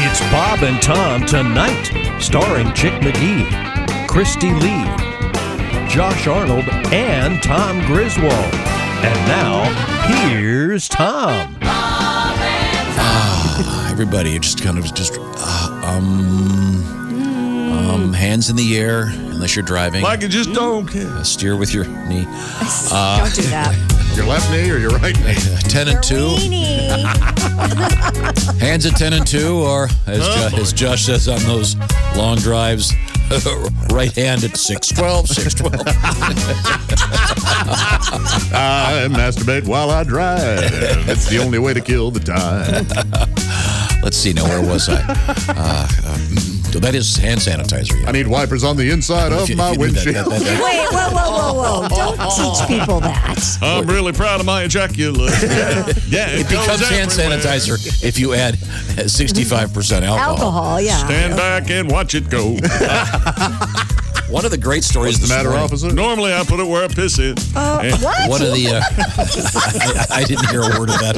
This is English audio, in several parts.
It's Bob and Tom Tonight, starring Chick McGee, Christy Lee, Josh Arnold, and Tom Griswold. And now, here's Tom. Everybody just hands in the air, unless you're driving. Like you just don't care. Steer with your knee. Don't do that. Your left knee or your right knee? 10 and 2. Hands at 10 and 2, or as Josh says on those long drives, right hand at 6-12, 6-12. I masturbate while I drive. It's the only way to kill the time. Let's see, now where was I? That is hand sanitizer. Yeah. I need wipers on the inside of my windshield. Wait, whoa. Don't teach people that. I'm really proud of my ejaculation. Yeah, it becomes hand sanitizer if you add 65% alcohol. Yeah. Stand back and watch it go. One of the great stories What's the matter, morning, officer? Normally, I put it where I piss it. What? One of the I didn't hear a word of that.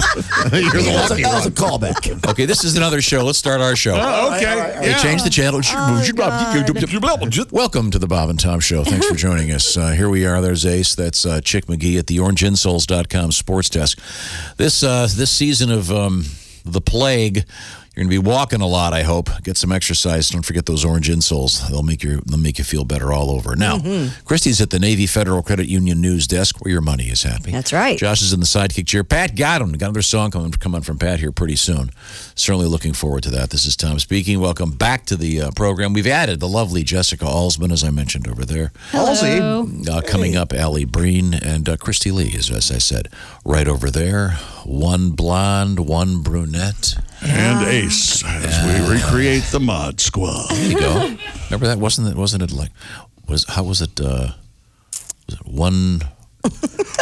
You're the lucky That was a one. callback. Okay, this is another show. Let's start our show. Okay. They changed the channel. Welcome to the Bob and Tom Show. Thanks for joining us. Here we are. There's Ace. That's Chick McGee at the orangeinsoles.com sports desk. This season of the plague, you're going to be walking a lot, I hope. Get some exercise. Don't forget those orange insoles. They'll make you feel better all over. Now, Christy's at the Navy Federal Credit Union news desk where your money is happy. That's right. Josh is in the sidekick chair. Pat got him. Got another song coming from Pat here pretty soon. Certainly looking forward to that. This is Tom speaking. Welcome back to the program. We've added the lovely Jessica Alsman, as I mentioned over there. Hello. Coming up, Alli Breen and Christy Lee, as I said, right over there. One blonde, one brunette. And Ace, as we recreate the Mod Squad. There you go. Remember that? Wasn't it like? How was it? Was it one?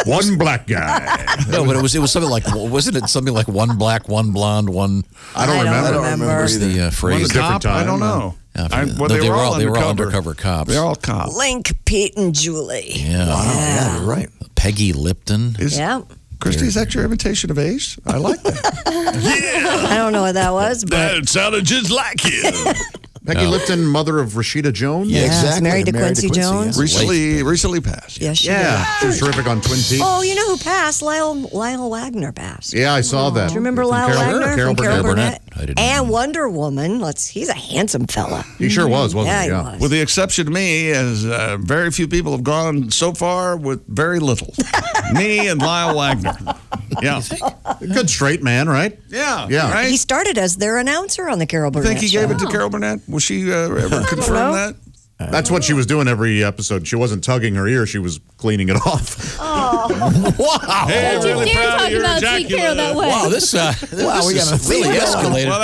One black guy. No, but it was something like. Wasn't it something like one black, one blonde, one? I don't remember. What was the phrase? One cop? I don't know. Yeah, They were all undercover cops. They're all cops. Link, Pete, and Julie. Yeah. Yeah, you're right. Peggy Lipton. Yeah. Christy, is that your imitation of Ace? I like that. I don't know what that was, but That sounded just like you. Peggy Lipton, mother of Rashida Jones? Yeah, exactly. Married to Quincy Jones. yes. Recently passed. Yes, she Yeah. She was terrific on Twin Peaks. Oh, you know who passed? Lyle Wagner passed. Yeah, I saw that. Do you remember From Lyle Wagner? Carol from Carol Burnett. Burnett. I didn't And know. Wonder Woman. He's a handsome fella. He sure was, wasn't Yeah, he? he was. With the exception of me, as very few people have gone so far with very little. Me and Lyle Wagner. Yeah. Good straight man, right? Yeah. Yeah. Right? He started as their announcer on the Carol I Burnett think he show. gave it to Carol Burnett. Was she ever confirm know. that? That's what she was doing every episode. She wasn't tugging her ear, she was cleaning it off. Wow. Hey, Don't you really dare proud of talk your about Sweet Carol that way. Wow, this is really escalated. Well,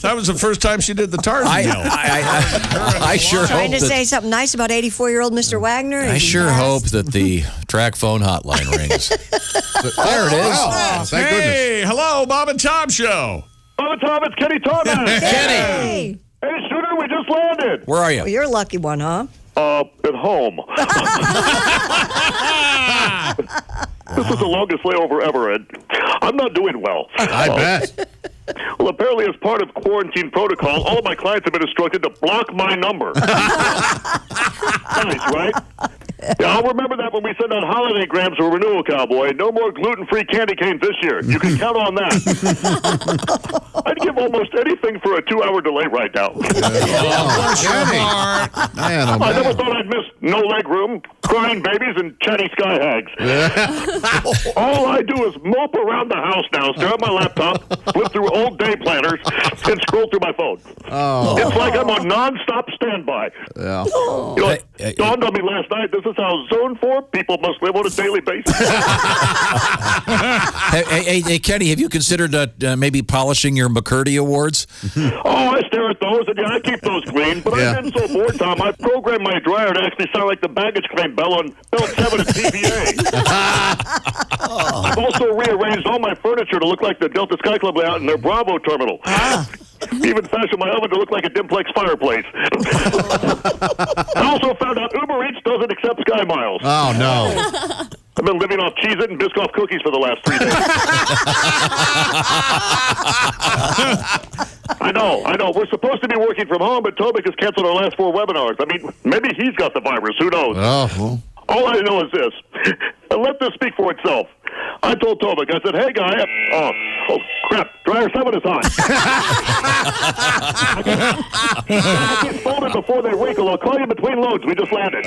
that was the first time she did the Tarzan yell. I sure Trying hope to that. say something nice about 84-year-old Mr. Wagner. I Is he sure passed? hope that the track phone hotline rings. There it is. Wow, thank goodness. Hey, hello, Bob and Tom Show. Bob and Tom, it's Kenny Thomas. Kenny, Hey. Hey, shooter, we just landed. where are Well, you? you're a lucky one, huh? At home. This is the longest layover ever, and I'm not doing well. I bet. Well, apparently, as part of quarantine protocol, all of my clients have been instructed to block my number. Nice, right? Yeah, I'll remember that when we send out holiday grams for renewal, cowboy. No more gluten-free candy canes this year. You can count on that. I'd give almost anything for a 2-hour delay right now. Kenny. Man, oh, I never man. thought I'd miss no leg room, crying babies, and chatty sky hags. All I do is mope around the house now, stare at my laptop, flip through old day planners, and scroll through my phone. Oh. It's like I'm on nonstop standby. Yeah. You know, it dawned on me last night, this is how Zone 4 people must live on a daily basis. Hey, Kenny, have you considered maybe polishing your McCurdy awards? Oh, I stare at those, and I keep those clean. But Yeah. I've been so bored, Tom, I've programmed my dryer to actually sound like the baggage claim bell on Belt 7 at PVA. I've also rearranged all my furniture to look like the Delta Sky Club layout in their Bravo terminal. Even fashioned my oven to look like a Dimplex fireplace. I also found out Uber Eats doesn't accept Sky Miles. Oh, no. I've been living off Cheez-It and Biscoff cookies for the last 3 days. I know. We're supposed to be working from home, but Tobic has canceled our last 4 webinars. I mean, maybe he's got the virus. Who knows? Oh, well. All I know is this. And let this speak for itself. I told Tobic, I said, hey, guy. Oh, crap. Dryer 7 is on. I get folded before they wrinkle. I'll call you between loads. We just landed.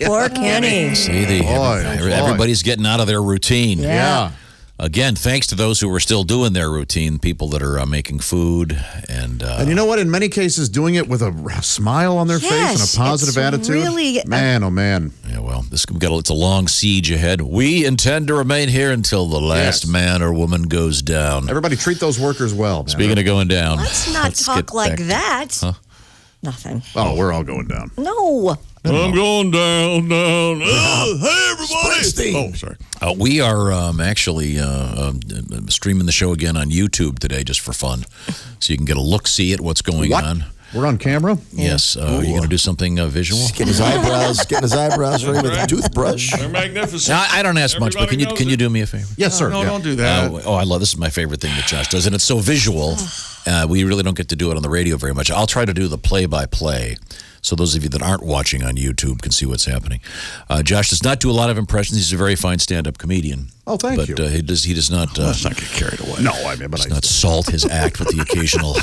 Poor Kenny. See, everybody's getting out of their routine. Yeah. Again, thanks to those who are still doing their routine, people that are making food and you know what? In many cases, doing it with a smile on their face and a positive attitude. Really, man, oh man. Yeah, well, it's a long siege ahead. We intend to remain here until the last man or woman goes down. Everybody treat those workers well. Man. Speaking of going down, let's not talk like that. Huh? Nothing. Oh, we're all going down. No. I'm going down. Oh, hey, everybody. Oh, sorry. We are actually streaming the show again on YouTube today just for fun. So you can get a look-see at what's going on. We're on camera? Yes. Are you going to do something visual? Getting his eyebrows ready with a toothbrush. They're magnificent. Now, I don't ask much, but can you do me a favor? Yes, sir. No, don't do that. I love this. Is my favorite thing that Josh does, and it's so visual. We really don't get to do it on the radio very much. I'll try to do the play-by-play. So those of you that aren't watching on YouTube can see what's happening. Josh does not do a lot of impressions. He's a very fine stand-up comedian. Oh, thank you. But he does not. Let's not get carried away. No, I mean, but does not salt his act with the occasional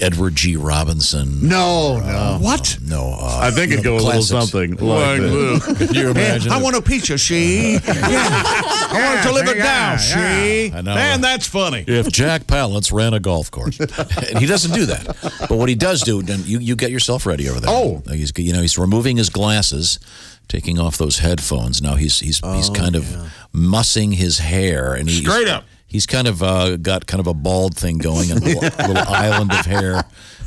Edward G. Robinson. No. What? No. I think it'd go a little something like this. Can you imagine? I want a pizza, she. I want to live it down, she. I know. Man, that's funny. If Jack Palance ran a golf course, and he doesn't do that, but what he does do, then you get yourself ready over there. Oh, he's removing his glasses, taking off those headphones. Now he's kind of mussing his hair, and Straight up. He's kind of got kind of a bald thing going, and a little island of hair,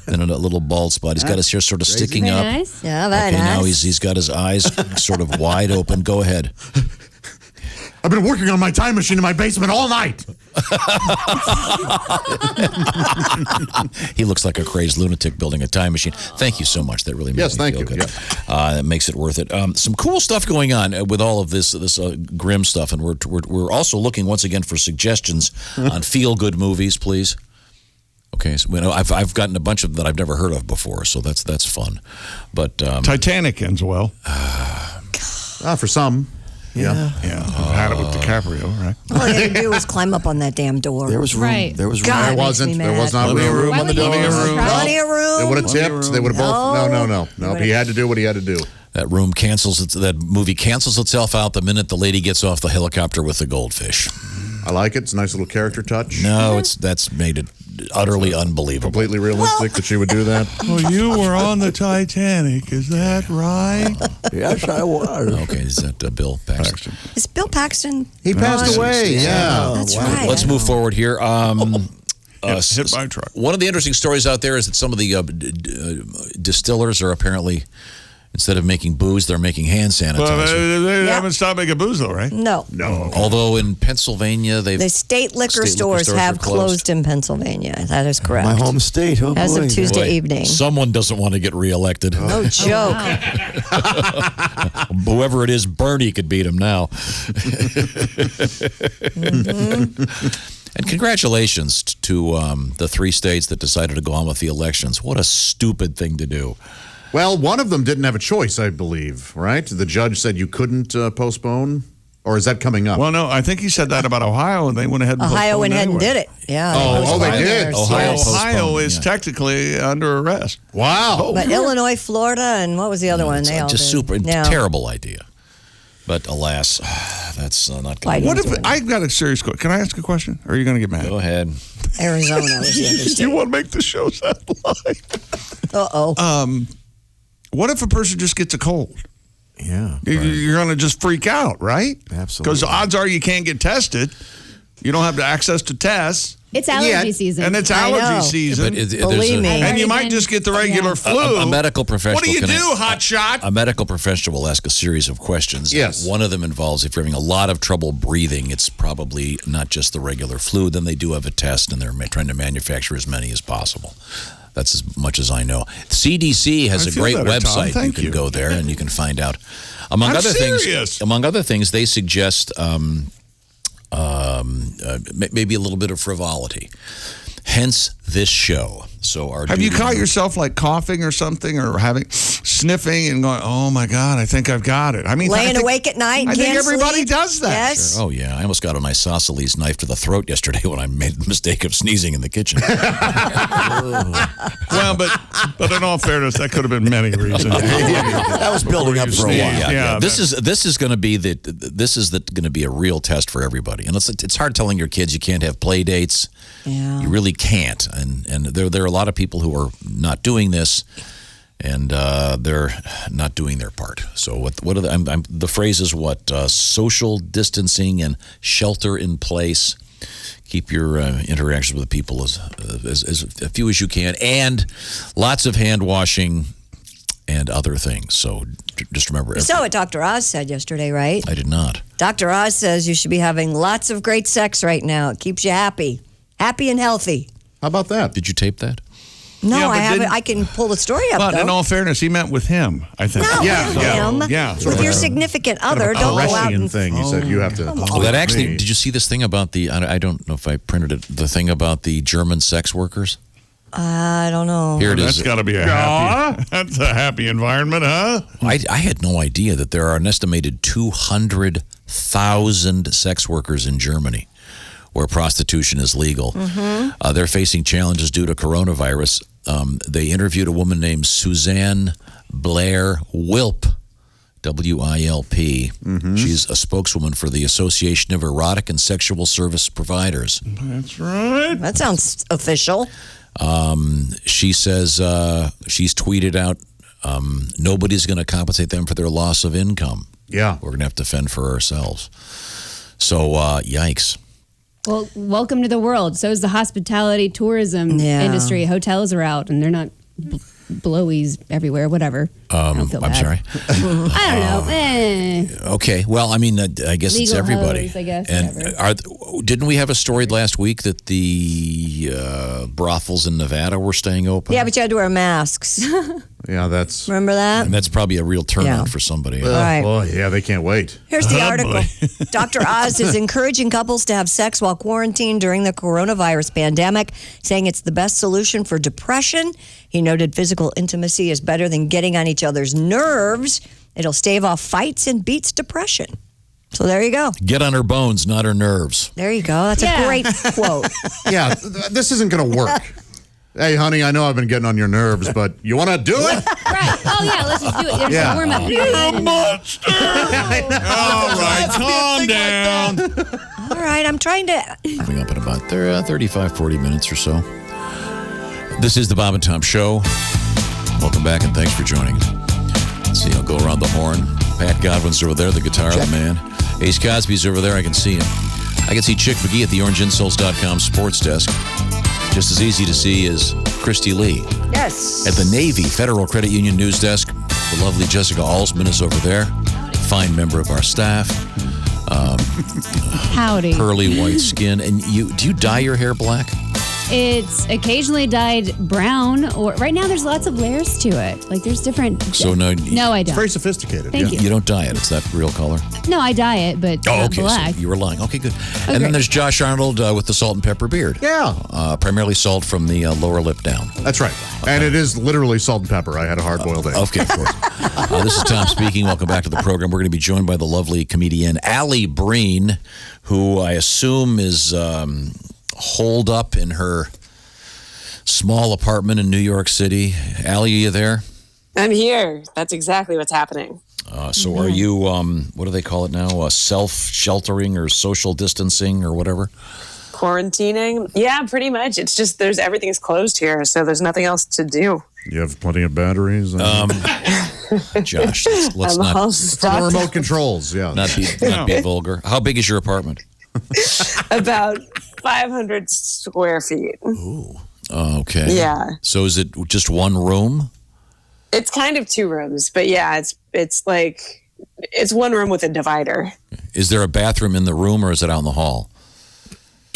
and a little bald spot. He's got his hair sort of sticking up. Nice. Yeah, very Okay, nice. now he's got his eyes sort of wide open. Go ahead. I've been working on my time machine in my basement all night. He looks like a crazed lunatic building a time machine. Thank you so much. That really makes me feel good. That makes it worth it. Some cool stuff going on with all of this grim stuff, and we're also looking once again for suggestions on feel-good movies, please. Okay, so I've gotten a bunch of that I've never heard of before, so that's fun. But Titanic ends well. For some. Yeah. Had it with DiCaprio, right? All you had to do was climb up on that damn door. There was room. Right. There was room. God, There makes me wasn't. There mad. was not Plenty of room. room on the door. Plenty of room. They would have tipped. They would have both. No. He had to do what he had to do. that movie cancels itself out the minute the lady gets off the helicopter with the goldfish. I like it. It's a nice little character touch. No, that's made it utterly unbelievable. Completely realistic that she would do that. Well, you were on the Titanic, is that right? Yes, I was. Okay, is that Bill Paxton? Is Bill Paxton? He passed away. Yeah. That's right. Let's move forward here. Hit by a truck. One of the interesting stories out there is that some of the distillers are apparently, instead of making booze, they're making hand sanitizer. Well, they Yeah. haven't stopped making booze, though, right? No. Although in Pennsylvania, The state liquor stores have are closed. closed in Pennsylvania. That is correct. My home state. Oh, As boy. of Tuesday Boy, evening. someone doesn't want to get reelected. No joke. Whoever it is, Bernie could beat him now. And congratulations to the 3 states that decided to go on with the elections. What a stupid thing to do. Well, one of them didn't have a choice, I believe, right? The judge said you couldn't postpone? Or is that coming up? Well, no, I think he said that about Ohio, and they went ahead and Ohio went ahead and did it. Yeah. they did? Ohio Ohio is yeah. technically under arrest. Wow. But Illinois, Florida, and what was the other one? It's They all just did. super Yeah. terrible idea. But alas, that's not going to What if I've got a serious question? Can I ask a question? Or are you going to get mad? Go ahead. Arizona was the other You state. want to make the show sound like? Uh-oh. What if a person just gets a cold? Yeah. You're going to just freak out, right? Absolutely. Because odds are you can't get tested. You don't have the access to tests. It's allergy season. And it's I know. allergy season. But Believe me. And you might just get the regular flu. A medical professional. What do you can- do, hotshot? A medical professional will ask a series of questions. Yes. One of them involves if you're having a lot of trouble breathing, it's probably not just the regular flu. Then they do have a test, and they're trying to manufacture as many as possible. That's as much as I know. CDC has I a feel great better, Tom. website. Thank you can you. go there and you can find out. Among I'm other serious. things, they suggest maybe a little bit of frivolity. Hence this show. So Have you caught yourself like coughing or something, or sniffing and going, "Oh my God, I think I've got it"? I mean, Laying awake at night. I think can't everybody sleep. does that. Yes. Oh, yeah. I almost got an isosceles knife to the throat yesterday when I made the mistake of sneezing in the kitchen. Well, but in all fairness, that could have been many reasons. That was building up for a while. Yeah. This is going to be going to be a real test for everybody. And it's hard telling your kids you can't have play dates. Yeah. You really can't. And there are a lot of people who are not doing this, and they're not doing their part. So what are the phrase is what? Social distancing and shelter in place. Keep your interactions with people as few as you can, and lots of hand washing and other things. So just remember. You saw what Dr. Oz said yesterday, right? I did not. Dr. Oz says you should be having lots of great sex right now. It keeps you happy and healthy. How about that? Did you tape that? No, Yeah, but I haven't. didn't- I can pull the story up, But though. in all fairness, he meant with him, I think. No, Yeah, with him. yeah. With your significant other, don't go out Caressian and... thing. He said you have to. Oh, that actually. Did you see this thing about the? I don't know if I printed it. The thing about the German sex workers. I don't know. Here it That's is. got to be a happy. That's a happy environment, huh? I had no idea that there are an estimated 200,000 sex workers in Germany where prostitution is legal. They're facing challenges due to coronavirus. They interviewed a woman named Suzanne Blair Wilp, W-I-L-P. She's a spokeswoman for the Association of Erotic and Sexual Service Providers. That's right. That sounds official. She says she's tweeted out, nobody's going to compensate them for their loss of income. Yeah. We're going to have to fend for ourselves. So, yikes. Well, welcome to the world. So is the hospitality tourism Yeah. industry. Hotels are out, and they're not blowies everywhere. Whatever. I don't feel I'm bad. sorry. I don't know. Okay. Well, I mean, I guess it's Legal everybody. hose, I guess, And whatever. didn't we have a story last week that the brothels in Nevada were staying open? Yeah, but you had to wear masks. Yeah, that's. Remember that? And that's probably a real turn on Yeah. for somebody. Right. Oh, yeah, they can't wait. Here's the article. boy. Dr. Oz is encouraging couples to have sex while quarantined during the coronavirus pandemic, saying it's the best solution for depression. He noted physical intimacy is better than getting on each other's nerves. It'll stave off fights and beats depression. So there you go. Get on her bones, not her nerves. There you go. That's Yeah. a great quote. Yeah, this isn't going to work. Hey, honey, I know I've been getting on your nerves, but you want to do it? Right. Oh, yeah, let's just do it. There's Yeah. a warm-up period. All right, calm down. All right, I'm trying to... Coming up in about 35, 40 minutes or so. This is the Bob and Tom Show. Welcome back, and thanks for joining us. Let's see, I'll go around the horn. Pat Godwin's over there, the guitar, the man. Ace Cosby's over there, I can see him. I can see Chick McGee at the orangeinsoles.com sports desk. Just as easy to see as Christy Lee. Yes. At the Navy Federal Credit Union news desk, the lovely Jessica Alsman is over there. Fine member of our staff. Howdy. Pearly white skin. And do you dye your hair black? It's occasionally dyed brown, or right now there's lots of layers to it. Like there's different. So no, No, I don't. Very sophisticated. Thank yeah. you. you don't dye it. It's that real color. No, I dye it, but Oh, not okay. black. So you were lying. Okay, good. And then great. there's Josh Arnold with the salt and pepper beard. Yeah, Primarily salt from the lower lip down. that's right. And it is literally salt and pepper. I had a hard-boiled egg. Okay, of course. This is Tom speaking. Welcome back to the program. We're going to be joined by the lovely comedian Alli Breen, who I assume is holed up in her small apartment in New York City. Alli, are you there? I'm here. That's exactly what's happening. So are you, what do they call it now? Self-sheltering or social distancing or whatever? Quarantining? Yeah, pretty much. It's just everything's closed here, so there's nothing else to do. You have plenty of batteries. Josh, let's I'm all not stuck. remote controls, yeah. not be vulgar. How big is your apartment? About 500 square feet. Okay. Yeah. So is it just one room? It's kind of 2 rooms, but yeah, it's like it's one room with a divider. Is there a bathroom in the room or is it out in the hall?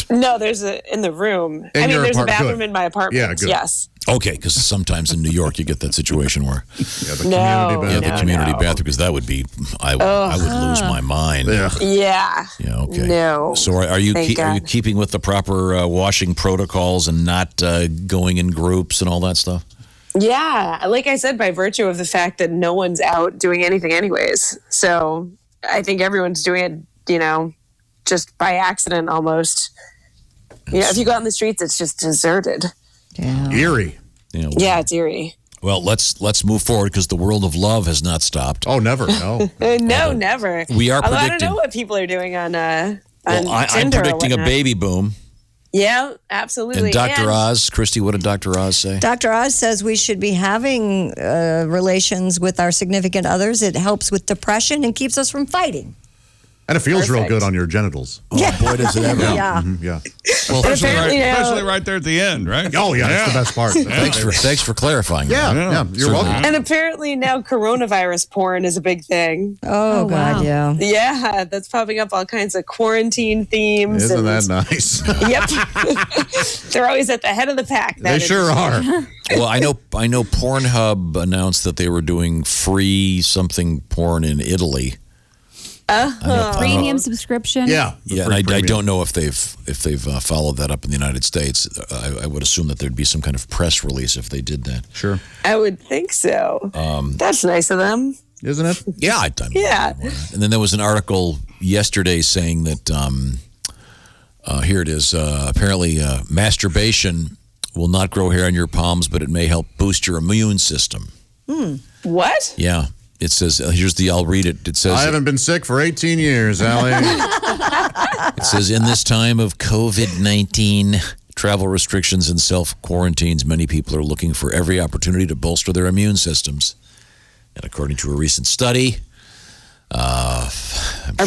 No, there's in the room. In your there's a apart- bathroom good. in my apartment. Yeah, good. Yes. Okay, because sometimes in New York you get that situation where The No. community the bathroom. community bathroom, because that would be I would lose my mind. Yeah. Yeah. Yeah, okay. No. So are you Thank are you God. keeping with the proper washing protocols and not going in groups and all that stuff? Yeah. Like I said, by virtue of the fact that no one's out doing anything anyways. So I think everyone's doing it, just by accident almost. If you go out in the streets, it's just deserted. Yeah. Eerie. Yeah, it's eerie. Well, let's move forward because the world of love has not stopped. Oh, never. No. No, never. We are Although I don't predicting. know what people are doing on Well, I'm Tinder or predicting a whatnot. baby boom. Yeah, absolutely. And Dr. Oz, Christy, what did Dr. Oz say? Dr. Oz says we should be having relations with our significant others. It helps with depression and keeps us from fighting. And it feels real Perfect. good on your genitals. Oh, boy, does it ever. Yeah. Mhm, yeah. Well, especially apparently, especially right there at the end, right? Oh, yeah. That's the best part. Thanks for clarifying. Yeah, that. yeah. You're welcome. And apparently now coronavirus porn is a big thing. Oh, God, wow. yeah. Yeah, that's popping up all kinds of quarantine themes. Isn't and, that nice? Yep. They're always at the head of the pack. They sure are. Well, I know Pornhub announced that they were doing free something porn in Italy. Premium subscription. Yeah. Yeah, and I don't know if they've followed that up in the United States. I would assume that there'd be some kind of press release if they did that. Sure. I would think so. That's nice of them. Isn't it? Yeah, Yeah. And then there was an article yesterday saying that here it is. Apparently, masturbation will not grow hair on your palms, but it may help boost your immune system. What? Yeah. It says, I'll read it. It says, I haven't been sick for 18 years, Allie. it says, in this time of COVID-19 travel restrictions and self-quarantines, many people are looking for every opportunity to bolster their immune systems. And according to a recent study, Are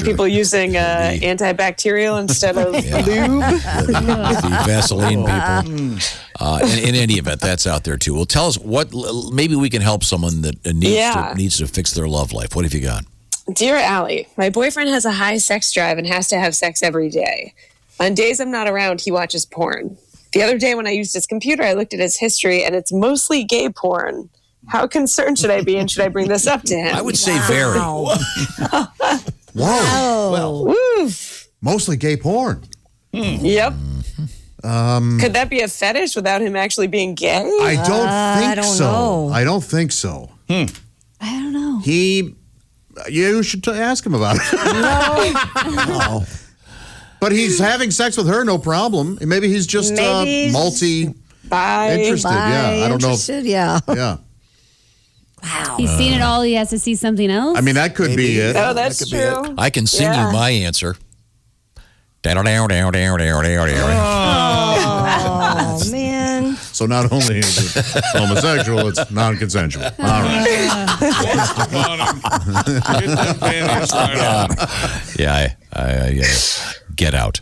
people using antibacterial instead of lube? the Vaseline people. In any event, that's out there too. Well, tell us maybe we can help someone that needs to fix their love life. What have you got? Dear Allie, my boyfriend has a high sex drive and has to have sex every day. On days I'm not around, he watches porn. The other day when I used his computer, I looked at his history and it's mostly gay porn. How concerned should I be and should I bring this up to him? I would say very. Whoa. Well, Woof. mostly gay porn. Yep. Could that be a fetish without him actually being gay? I don't think don't so. know. I don't think so. I don't know. You should ask him about it. No. But he's having sex with her, no problem. Maybe he's just Maybe he's multi-interested. Bye. Yeah, I don't know. Yeah. Yeah. Wow. He's seen it all. He has to see something else. I mean, that could be it. Oh, that's could be it. true. I can sing Yeah. you my answer. Oh, man. So not only is it homosexual, it's non-consensual. All right. Get them panties right on. Yeah, I get out.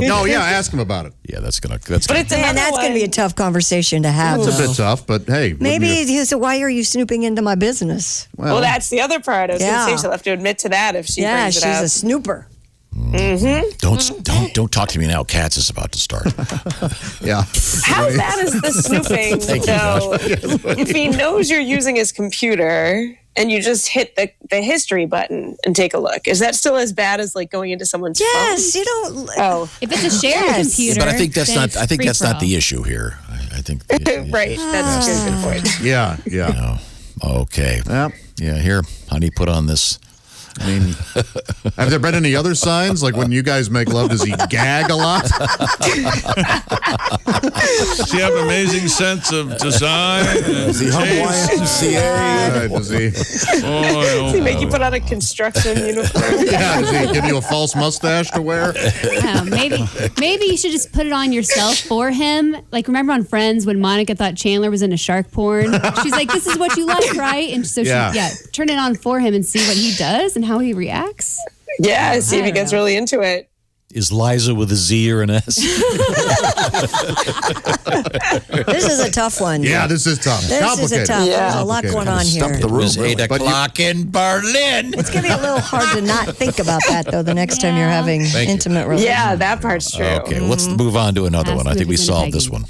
No, yeah, ask him about it. Yeah, that's But gonna. it's Man, another that's going to be a one. tough conversation to have. It's a though. bit tough, but hey. Maybe wouldn't you- he said, why are you snooping into my business? Well, that's the other part. I was Yeah. going to say she'll have to admit to that if she Yeah, brings she's it up. a snooper. Don't talk to me now. Cats is about to start. Yeah. How bad is the snooping, though? If he knows you're using his computer and you just hit the history button and take a look, is that still as bad as like going into someone's Yes, phone? you don't. Oh, if it's a shared Yes. computer, But I think that's then not. it's I think that's not free-for-all. the issue here. I think. right. That's a good point. Yeah, yeah. Okay. Yeah. Yeah. Here, honey, put on this. I mean, have there been any other signs? Like when you guys make love, does he gag a lot? Does he have an amazing sense of design? Is he Yeah, does he? Does he make you put on a construction uniform? Yeah, does he give you a false mustache to wear? Maybe you should just put it on yourself for him. Like, remember on Friends when Monica thought Chandler was into shark porn? She's like, "This is what you like, right?" And so turn it on for him and see what he does and how he reacts. Yeah, see if he don't gets know. really into it. Is Liza with a Z or an S? This is a tough one. Yeah, this is tough. This Complicated. is a tough. Yeah. There's a lot going on here. Stump the It room. was 8 really. o'clock in Berlin. It's gonna be a little hard to not think about that though. The next time you're having Thank you. intimate relations. Yeah, that part's true. Okay, let's move on to another one. I think we solved this one.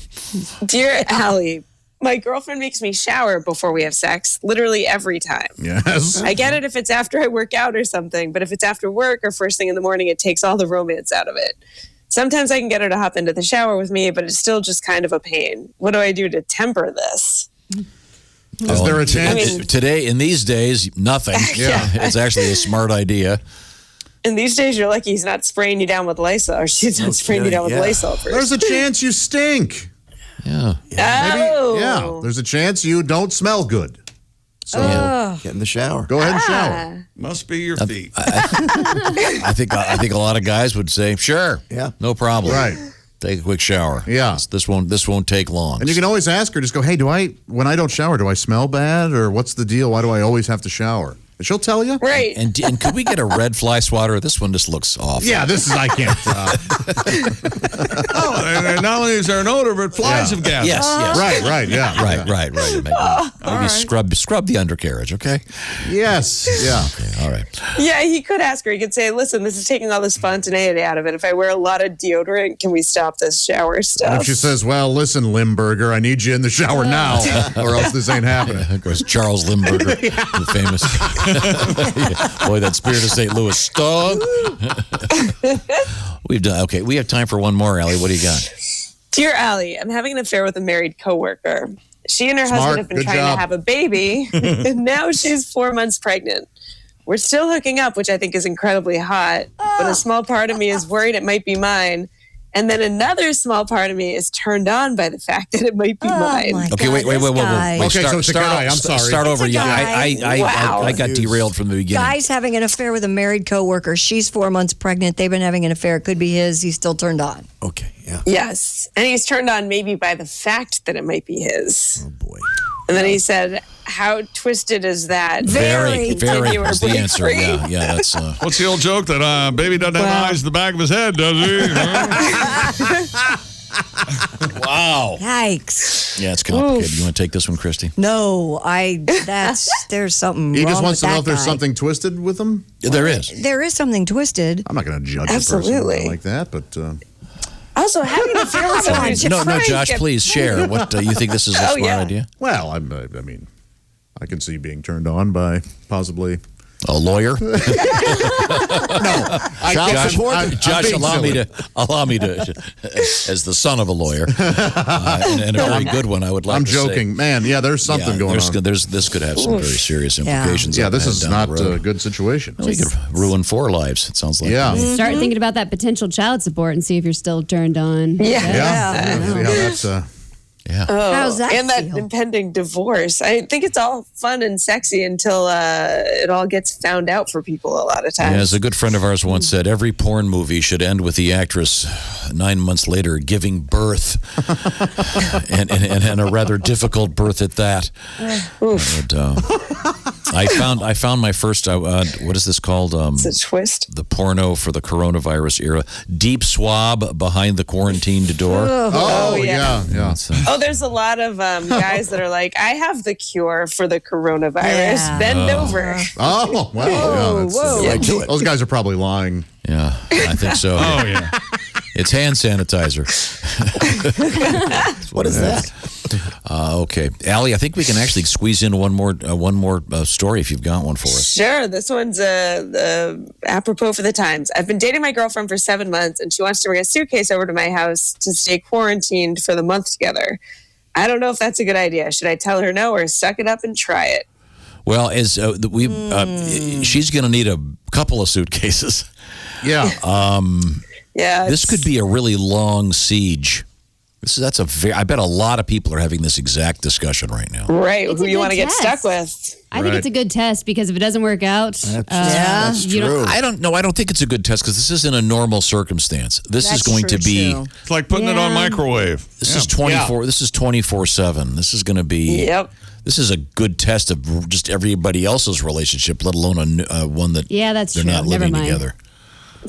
Dear Allie, my girlfriend makes me shower before we have sex, literally every time. Yes. I get it if it's after I work out or something, but if it's after work or first thing in the morning, it takes all the romance out of it. Sometimes I can get her to hop into the shower with me, but it's still just kind of a pain. What do I do to temper this? Is there a chance? Today, in these days, nothing. Yeah. It's actually a smart idea. And these days, you're lucky he's not spraying you down with Lysol, or she's not spraying you down with yeah. Lysol first. There's a chance you stink. Yeah. Oh. Yeah. There's a chance you don't smell good. So Get in the shower. go ahead and shower. Must be your feet. I think a lot of guys would say, sure, Yeah. no problem. Right. Take a quick shower. Yeah. This won't take long. And you can always ask her, just go, hey, when I don't shower, do I smell bad? Or what's the deal? Why do I always have to shower? And she'll tell you. Right. And could we get a red fly swatter? This one just looks awful. Yeah, I can't. And not only is there an odor, but flies have gas. Yes. Right, yeah. Right. Maybe scrub the undercarriage, okay? Yes, yeah. Okay, all right. Yeah, he could ask her. He could say, listen, this is taking all the spontaneity out of it. If I wear a lot of deodorant, can we stop this shower And stuff? if she says, well, listen, Limburger, I need you in the shower now, or else this ain't happening. Of course, Charles Limburger, the famous. Yeah. Boy, that Spirit of St. Louis stunk. We have time for one more, Allie. What do you got? Dear Allie, I'm having an affair with a married coworker. She and her Smart. husband have been Good trying job. to have a baby, and now she's 4 months pregnant. We're still hooking up, which I think is incredibly hot, but a small part of me is worried it might be mine. And then another small part of me is turned on by the fact that it might be mine. my Okay, God, wait. this guy. Okay, so it's a guy. I'm sorry. Start over. It's a Yeah, guy. I got derailed from the beginning. Guy's having an affair with a married coworker. She's 4 months pregnant. They've been having an affair. It could be his. He's still turned on. Okay, yeah. Yes. And he's turned on maybe by the fact that it might be his. Oh, boy. And then he said, how twisted is that? Very Continue or is the break answer. free. Yeah, that's. What's the old joke that baby doesn't have eyes in the back of his head, does he? Wow. Yikes. Yeah, it's complicated. You want to take this one, Christy? No, there's something He wrong just wants with to know that if there's guy. something twisted with him. There is. There is something twisted. I'm not going to judge a Absolutely. person like that, but Also, having an affair with someone who's No, trying Josh, to- please share. What you think this is a Oh, smart yeah. idea? well, I mean, I can see being turned on by possibly. A lawyer? Child support? Josh, allow me to, as the son of a lawyer, and a very good one, I would like I'm to joking, say. man. Yeah, there's something going on. This could have some very serious implications. Yeah, this is down not the road. a good situation. We could ruin 4 lives. It sounds like. Yeah. to me. Start thinking about that potential child support and see if you're still turned on. Yeah. Yeah. See how that's. Yeah. How's that And that feel? impending divorce. I think it's all fun and sexy until it all gets found out for people a lot of times. Yeah, as a good friend of ours once said, every porn movie should end with the actress 9 months later giving birth, and a rather difficult birth at that. I found my first. What is this called? It's a twist. The porno for the coronavirus era. Deep swab behind the quarantined door. Oh, yeah. That's, Oh, there's a lot of guys that are like, I have the cure for the coronavirus. Yeah. Bend over. Oh, wow. Yeah, that's, Right to it. those guys are probably lying. yeah, I think so. Oh, yeah. It's hand sanitizer. What is that? Okay, Allie, I think we can actually squeeze in one more story if you've got one for us. Sure. This one's apropos for the times. I've been dating my girlfriend for 7 months, and she wants to bring a suitcase over to my house to stay quarantined for the month together. I don't know if that's a good idea. Should I tell her no or suck it up and try it? Well, as she's going to need a couple of suitcases. Yeah. Yeah. This could be a really long siege. I bet a lot of people are having this exact discussion right now. right. It's Who a you good want to get test. stuck with? I think it's a good test because if it doesn't work out, That's you true. I don't know. I don't think it's a good test because this isn't a normal circumstance. This is That's going to true, be. too. It's like putting it on Yeah. microwave. This is 24. This is 24/7. This is going to be. Yep. This is a good test of just everybody else's relationship, let alone one that yeah, that's they're true. not Never living mind. together.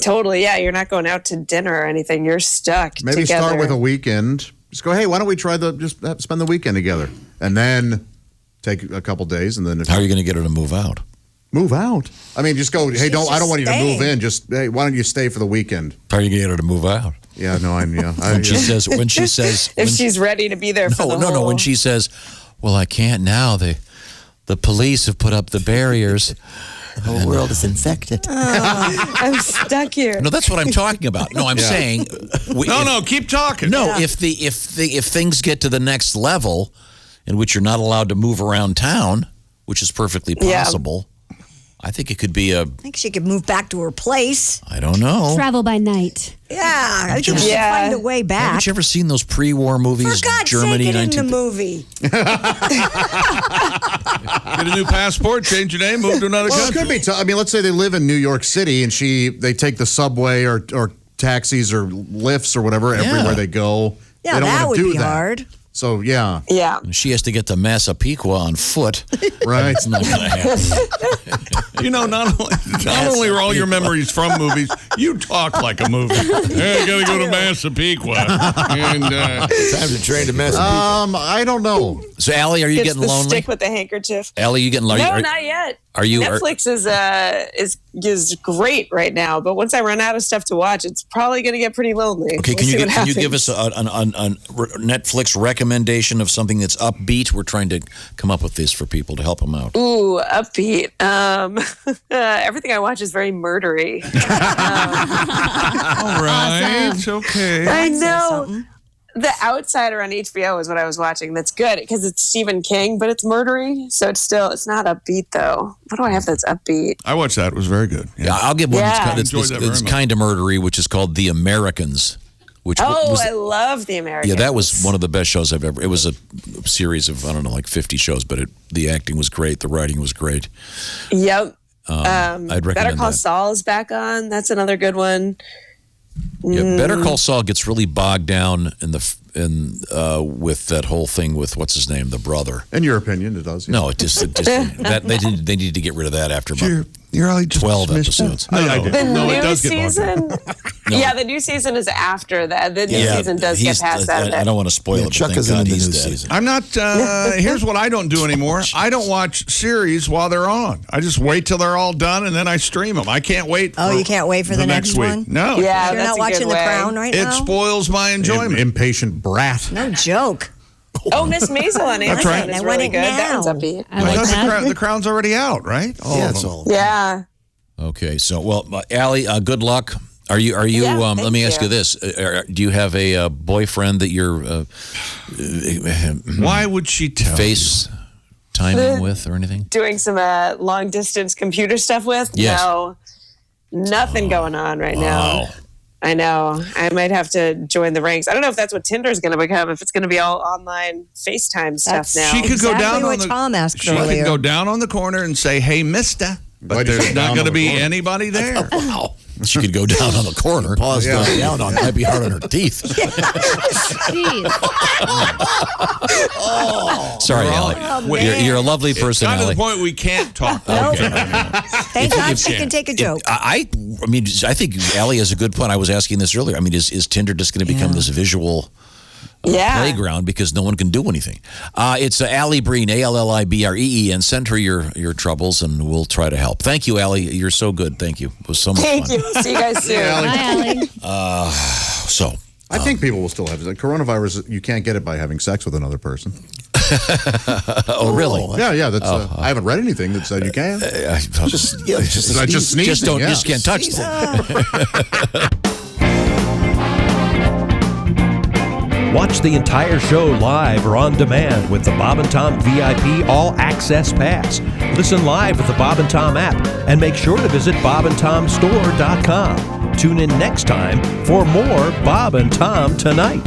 Totally. Yeah, you're not going out to dinner or anything. You're stuck Maybe together. start with a weekend. Just go, hey, why don't we try spend the weekend together? And then take a couple days and then... How are you going to get her to move out? Move out. I mean, just go, hey, I don't want you to move in. Just, hey, why don't you stay for the weekend? How are you going to get her to move out? Yeah, no, When she says... if she's ready to be there for the whole... No, when she says, well, I can't now. The police have put up the barriers. The whole world is infected. I'm stuck here. No, that's what I'm talking about. No, I'm saying... No, keep talking. No, if things get to the next level in which you're not allowed to move around town, which is perfectly possible... I think it could be I think she could move back to her place. I don't know. Travel by night. Yeah, I think she should find a way back. Haven't you ever seen those pre-war movies? For God's Germany, sake, get in the movie. Get a new passport, change your name, move to another Well, country. it could be tough. I mean, let's say they live in New York City and they take the subway or taxis or lifts or whatever everywhere they go. Yeah, they don't that want would to do be that. hard. So, yeah. Yeah. She has to get to Massapequa on foot. Right. It's not going to happen. You know, not only are all your memories from movies, you talk like a movie. Hey, I got to go to Massapequa. And, Time to train to Massapequa. I don't know. So, Allie, are you Gets getting the lonely? stick with the handkerchief. Allie, you getting lonely? No, not yet. Are you? Netflix is great right now, but once I run out of stuff to watch, it's probably going to get pretty lonely. Okay, We'll see what can you happens. give us a Netflix recommendation of something that's upbeat? We're trying to come up with this for people to help them out. Ooh, upbeat. Everything I watch is very murdery. all right, okay. I know. The Outsider on HBO is what I was watching. That's good because it's Stephen King, but it's murdery. So it's not upbeat though. What do I have that's upbeat? I watched that. It was very good. Yeah, I'll give one Yeah. that's Enjoyed that very much. kind of murdery, which is called The Americans. Which was, I love The Americans. yeah, that was one of the best shows I've ever. It was a series of, I don't know, like 50 shows, but the acting was great, the writing was great. Yep. I'd recommend Better Call that. Saul is back on. That's another good one. Yeah, Better Call Saul gets really bogged down with that whole thing with what's his name, the brother. In your opinion, it does. No, it just that they need to get rid of that after about You're only just 12 dismissed episodes. I The did. No, it new does get bogged down. season. Yeah, the new season is after that. The new season does get past that. I don't want to spoil it. But Chuck thank is in God the he's new dead. season. I'm not. Here's what I don't do anymore. I don't watch series while they're on. I just wait till they're all done and then I stream them. I can't wait. Oh, you can't wait for the next week. one? No. Yeah, You're that's not a good watching The way. Crown right It now? spoils my enjoyment. Impatient brat. No joke. Oh, Miss Maisel on Amazon right. is I want really it good. That now. one's upbeat. I like that. The Crown's already out, right? All Yeah, of it's them. all. Yeah. Okay, so Allie, good luck. Are you? Yeah, let thank me ask you you. this: do you have a boyfriend that you're Why would she tell face timing with or anything? Doing some long distance computer stuff with? Yes. No. Nothing going on right now. I know. I might have to join the ranks. I don't know if that's what Tinder's going to become, if it's going to be all online FaceTime stuff That's- now. She could go Exactly down what on the. Tom asked she earlier. could go down on the corner and say, "Hey, Mister," but Why'd you there's say not down going to on the be corner? anybody there. Wow. She could go down on the corner. Pause down on might be hard on her teeth. Jeez. Sorry, Allie. You're a lovely person, Got to the Allie. point we can't talk. Thank God she can take a joke. I mean, I think Allie has a good point. I was asking this earlier. I mean, is Tinder just going to become this visual playground because no one can do anything? It's Alli Breen, Allibreen, and send her your troubles, and we'll try to help. Thank you, Allie. You're so good. Thank you. It was so much Thank fun. you. See you guys soon. Bye, Allie. So, I think people will still have it. Coronavirus, you can't get it by having sex with another person. really? Yeah. That's. I haven't read anything that said you can. Just I just sneezing. Just don't. yeah. Just can't touch them. Watch the entire show live or on demand with the Bob and Tom VIP All Access Pass. Listen live with the Bob and Tom app and make sure to visit bobandtomstore.com. Tune in next time for more Bob and Tom Tonight.